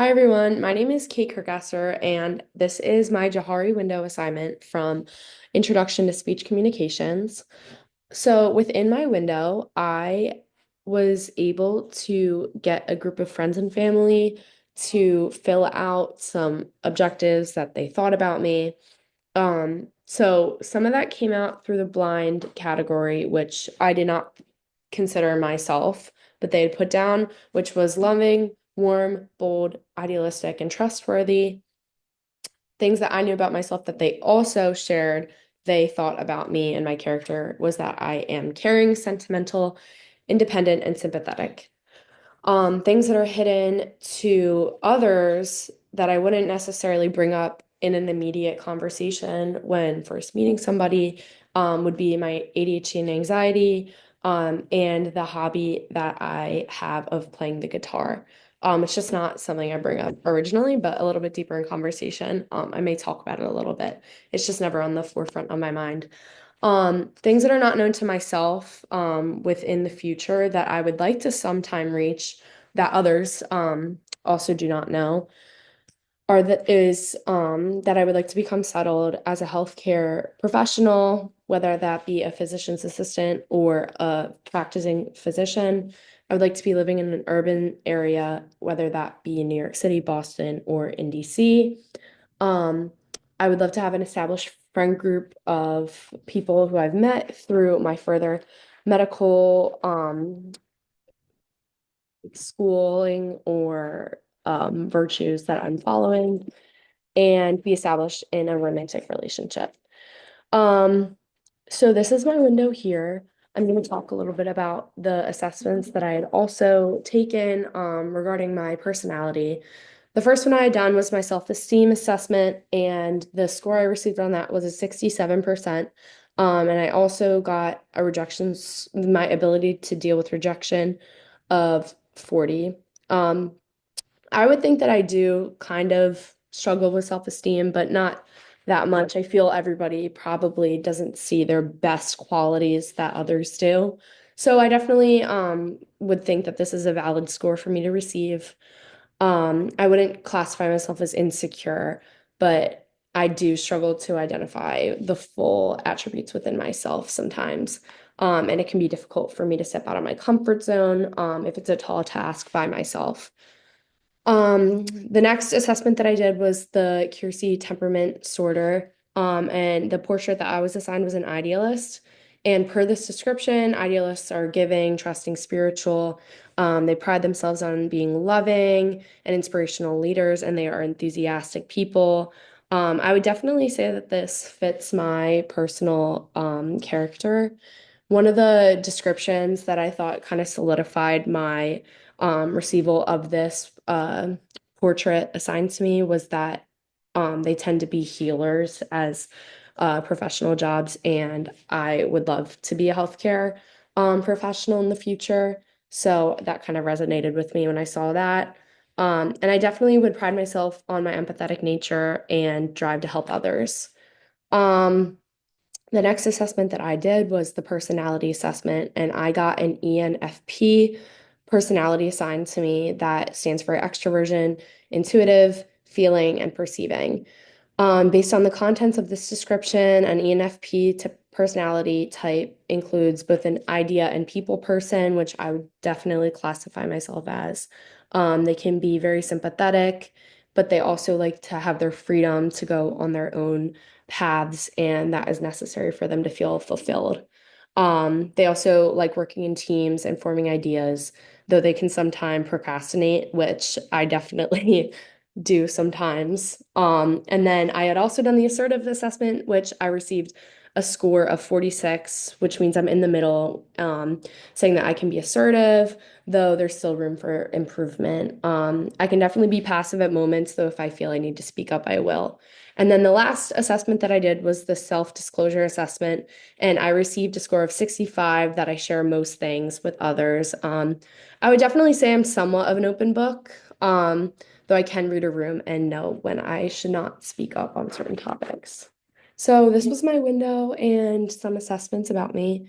Hi everyone, my name is Kate Kirkesser, and this is my Johari window assignment from Introduction to Speech Communications. So within my window, I was able to get a group of friends and family to fill out some objectives that they thought about me. So some of that came out through the blind category, which I did not consider myself, but they had put down, which was loving, warm, bold, idealistic, and trustworthy. Things that I knew about myself that they also shared, they thought about me and my character was that I am caring, sentimental, independent, and sympathetic. Things that are hidden to others that I wouldn't necessarily bring up in an immediate conversation when first meeting somebody, would be my ADHD and anxiety, and the hobby that I have of playing the guitar. It's just not something I bring up originally, but a little bit deeper in conversation. I may talk about it a little bit. It's just never on the forefront of my mind. Things that are not known to myself, within the future that I would like to sometime reach that others, also do not know that I would like to become settled as a healthcare professional, whether that be a physician's assistant or a practicing physician. I would like to be living in an urban area, whether that be in New York City, Boston, or in DC. Um, I would love to have an established friend group of people who I've met through my further medical schooling or virtues that I'm following and be established in a romantic relationship. Um, so this is my window here. I'm going to talk a little bit about the assessments that I had also taken regarding my personality. The first one I had done was my self-esteem assessment, and the score I received on that was a 67%. And I also got a my ability to deal with rejection of 40. Um, I would think that I do kind of struggle with self-esteem, but not that much. I feel everybody probably doesn't see their best qualities that others do. So I definitely would think that this is a valid score for me to receive. I wouldn't classify myself as insecure, but I do struggle to identify the full attributes within myself sometimes. And it can be difficult for me to step out of my comfort zone, if it's a tall task by myself. The next assessment that I did was the Keirsey temperament sorter. And the portrait that I was assigned was an idealist. And per this description, idealists are giving, trusting, spiritual. They pride themselves on being loving and inspirational leaders, and they are enthusiastic people. I would definitely say that this fits my personal character. One of the descriptions that I thought kind of solidified my receival of this portrait assigned to me was that they tend to be healers as professional jobs, and I would love to be a healthcare professional in the future. So that kind of resonated with me when I saw that. And I definitely would pride myself on my empathetic nature and drive to help others. Um, the next assessment that I did was the personality assessment, and I got an ENFP personality assigned to me that stands for extroversion, intuitive, feeling, and perceiving. Based on the contents of this description, an ENFP personality type includes both an idea and people person, which I would definitely classify myself as. They can be very sympathetic, but they also like to have their freedom to go on their own paths, and that is necessary for them to feel fulfilled. They also like working in teams and forming ideas, though they can sometimes procrastinate, which I definitely do sometimes. And then I had also done the assertive assessment, which I received a score of 46, which means I'm in the middle, saying that I can be assertive, though there's still room for improvement. I can definitely be passive at moments, though if I feel I need to speak up, I will. And then the last assessment that I did was the self-disclosure assessment, and I received a score of 65 that I share most things with others. I would definitely say I'm somewhat of an open book. Though I can read a room and know when I should not speak up on certain topics. So this was my window and some assessments about me.